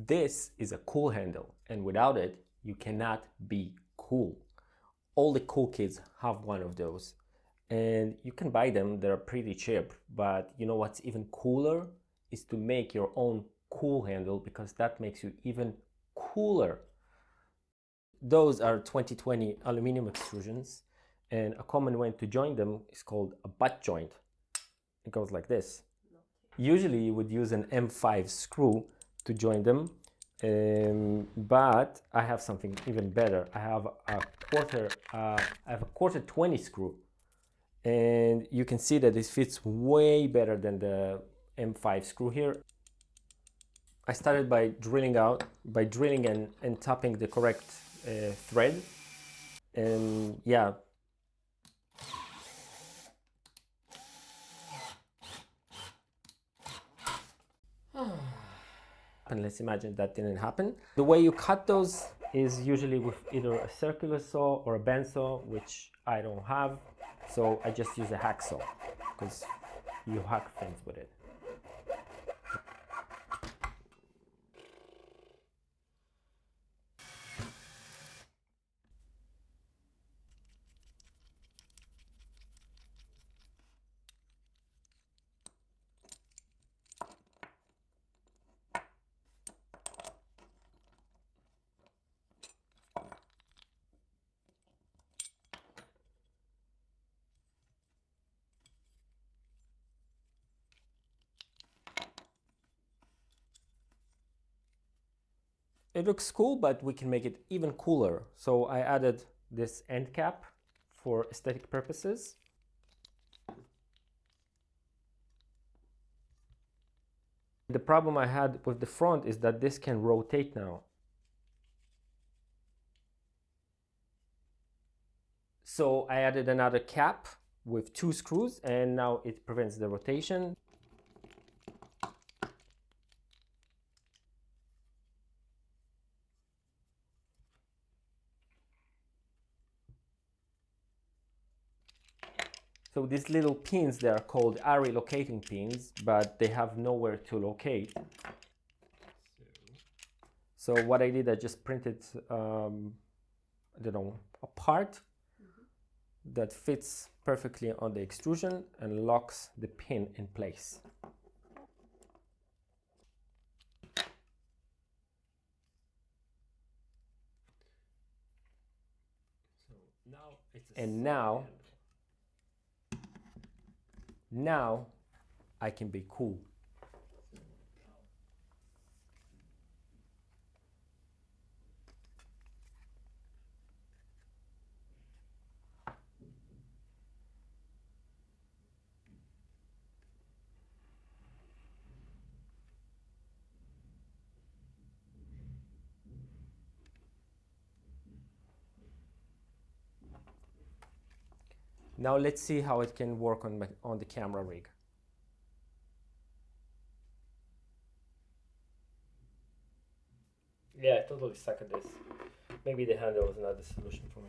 This is a cOOl handle, and without it, you cannot be cool. All the cool kids have one of those, and you can buy them. They're pretty cheap, but you know what's even cooler is to make your own cOOl handle, because that makes you even cooler. Those are 2020 aluminum extrusions, and a common way to join them is called a butt joint. It goes like this. Usually you would use an M5 screw to join them, but I have something even better. I have a quarter 20 screw, and you can see that it fits way better than the M5 screw here. I started by drilling and tapping the correct thread, and yeah. And let's imagine that didn't happen. The way you cut those is usually with either a circular saw or a bandsaw, which I don't have, so I just use a hacksaw because you hack things with it. It looks cool, but we can make it even cooler. So I added this end cap for aesthetic purposes. The problem I had with the front is that this can rotate now. So I added another cap with 2 screws, and now it prevents the rotation. So these little pins, they are called array locating pins, but they have nowhere to locate. So what I did, I just printed, I don't know, a part that fits perfectly on the extrusion and locks the pin in place. And now I can be cool. Now let's see how it can work on the camera rig. Yeah, I totally suck at this. Maybe the handle is not the solution for me.